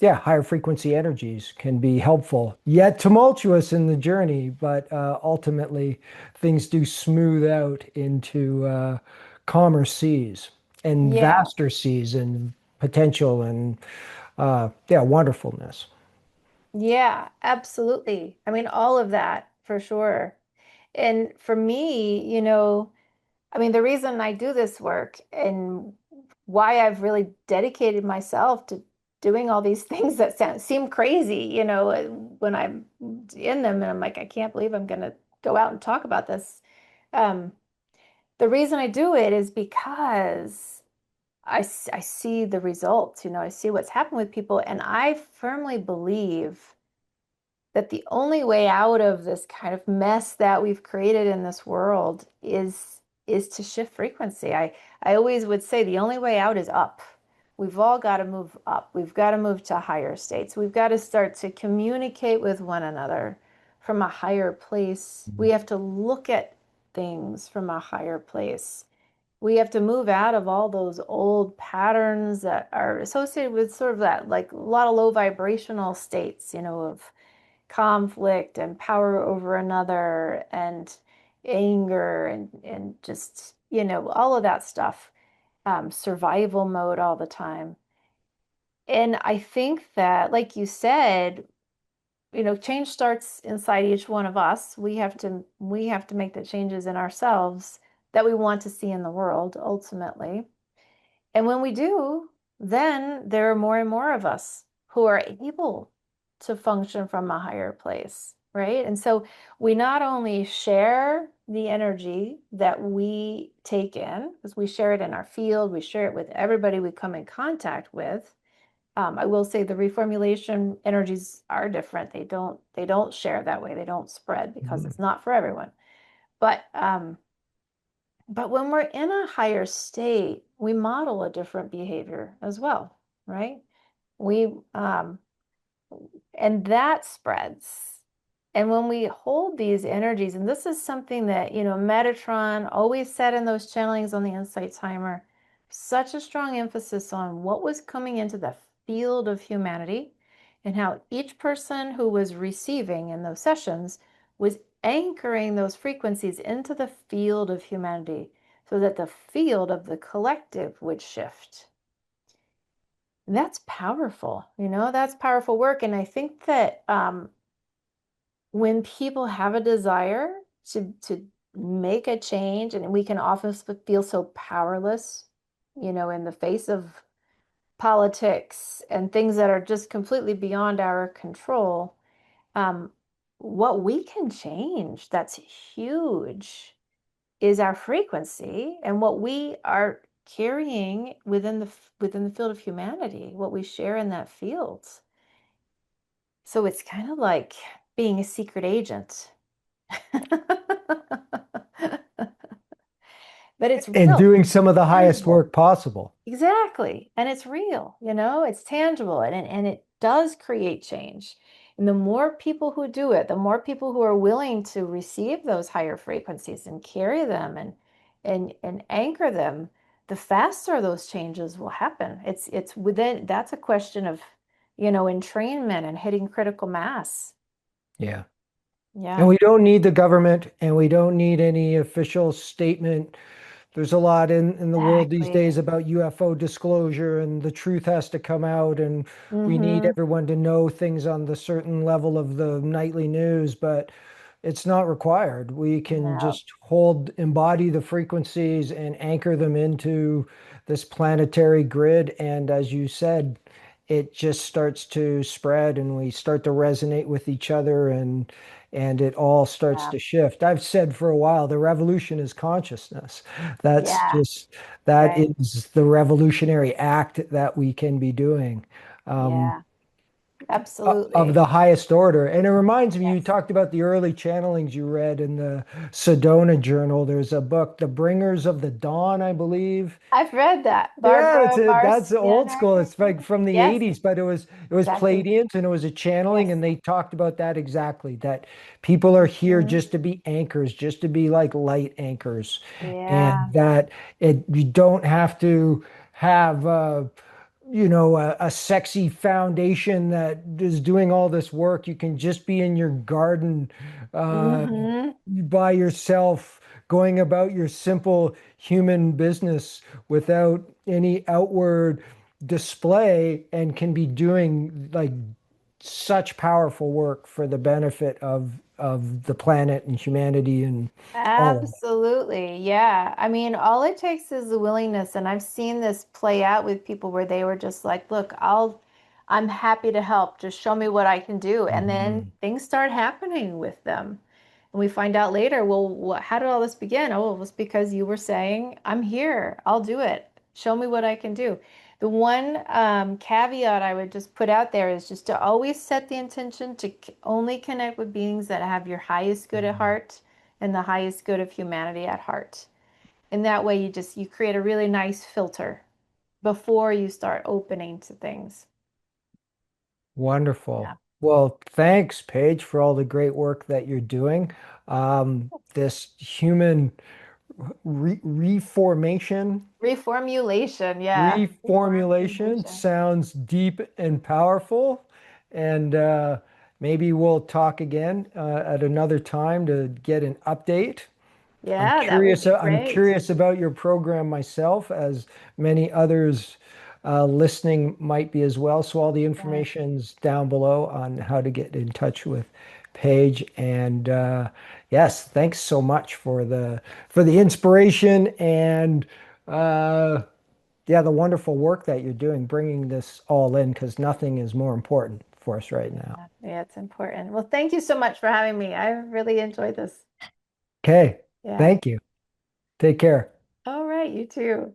yeah, higher frequency energies can be helpful, yet tumultuous in the journey, but ultimately things do smooth out into calmer seas and Yeah. vaster seas and potential and yeah, wonderfulness. Yeah, absolutely. I mean, all of that for sure. And for me, the reason I do this work and why I've really dedicated myself to doing all these things that seem crazy, when I'm in them and I'm like, I can't believe I'm going to go out and talk about this. Um, the reason I do it is because I see the results, I see what's happened with people, and I firmly believe that the only way out of this kind of mess that we've created in this world is to shift frequency. I always would say the only way out is up. We've all got to move up. We've got to move to higher states. We've got to start to communicate with one another from a higher place. We have to look at things from a higher place. We have to move out of all those old patterns that are associated with sort of that, like a lot of low vibrational states, of conflict and power over another and anger and just, all of that stuff, survival mode all the time. And I think that, like you said, change starts inside each one of us. We have to make the changes in ourselves that we want to see in the world ultimately. And when we do, then there are more and more of us who are able to function from a higher place, right? And so we not only share the energy that we take in, because we share it in our field, we share it with everybody we come in contact with. I will say the reformulation energies are different. They don't share that way. They don't spread because Mhm. it's not for everyone. But when we're in a higher state, we model a different behavior as well, right? We and that spreads. And when we hold these energies, and this is something that, Metatron always said in those channelings on the Insight Timer, such a strong emphasis on what was coming into the field of humanity and how each person who was receiving in those sessions was anchoring those frequencies into the field of humanity so that the field of the collective would shift. That's powerful, that's powerful work. And I think that when people have a desire to make a change, and we can often feel so powerless, in the face of politics and things that are just completely beyond our control, um, what we can change, that's huge. is our frequency and what we are carrying within the field of humanity, what we share in that field. So it's kind of like being a secret agent. But it's And real, doing some of the highest tangible. work possible. Exactly. And it's real, it's tangible and it does create change. And the more people who do it, the more people who are willing to receive those higher frequencies and carry them and anchor them, the faster those changes will happen. It's within that's a question of, entrainment and hitting critical mass. Yeah. And Yeah, we don't need the government and we don't need any official statement. There's a lot in the world these days exactly. about UFO disclosure, and the truth has to come out, and we need Mm-hmm. everyone to know things on the certain level of the nightly news, but it's not required. We can No. just embody the frequencies and anchor them into this planetary grid. And as you said, it just starts to spread and we start to resonate with each other, and it all starts Yeah. to shift. I've said for a while, the revolution is consciousness. That's Yeah. just, that Right. is the revolutionary act that we can be doing. Um, Yeah. of Absolutely. the highest order. And it reminds me, you Yes. talked about the early channelings you read in the Sedona Journal. There's a book, The Bringers of the Dawn, I believe. I've read that. Yeah, Barbara that's old Marciano. school. It's like from the Yes, 80s, but it was exactly. Pleiadians and it was a channeling, Yes. and they talked about that exactly, that people are here Mhm. just to be anchors, just to be like light anchors, and Yeah. that you don't have to have a sexy foundation that is doing all this work. You can just be in your garden uh, Hmm. by yourself, going about your simple human business without any outward display, and can be doing like such powerful work for the benefit of the planet and humanity and all of it. Absolutely. Yeah. I mean, all it takes is the willingness. And I've seen this play out with people where they were just like, look, I'm happy to help. Just show me what I can do. And then Mhm. things start happening with them. And we find out later, well, how did all this begin? Oh, it was because you were saying, I'm here. I'll do it. Show me what I can do. The one caveat I would just put out there is just to always set the intention to only connect with beings that have your highest good at heart and the highest good of humanity at heart. And that way you create a really nice filter before you start opening to things. Yeah. Wonderful. Well, thanks, Paige, for all the great work that you're doing. This human reformation, Reformulation, yeah. reformulation Reformulation. sounds deep and powerful. And maybe we'll talk again at another time to get an update. I'm Yeah, that would curious. be I'm great. curious about your program myself, as many others listening might be as well. So all the Yes. information's down below on how to get in touch with Paige. And yes, thanks so much for the inspiration and yeah, the wonderful work that you're doing, bringing this all in, because nothing is more important for us right now. Yeah, it's important. Well, thank you so much for having me. I really enjoyed this. Okay, Yeah. thank you. Take care. All right, you too.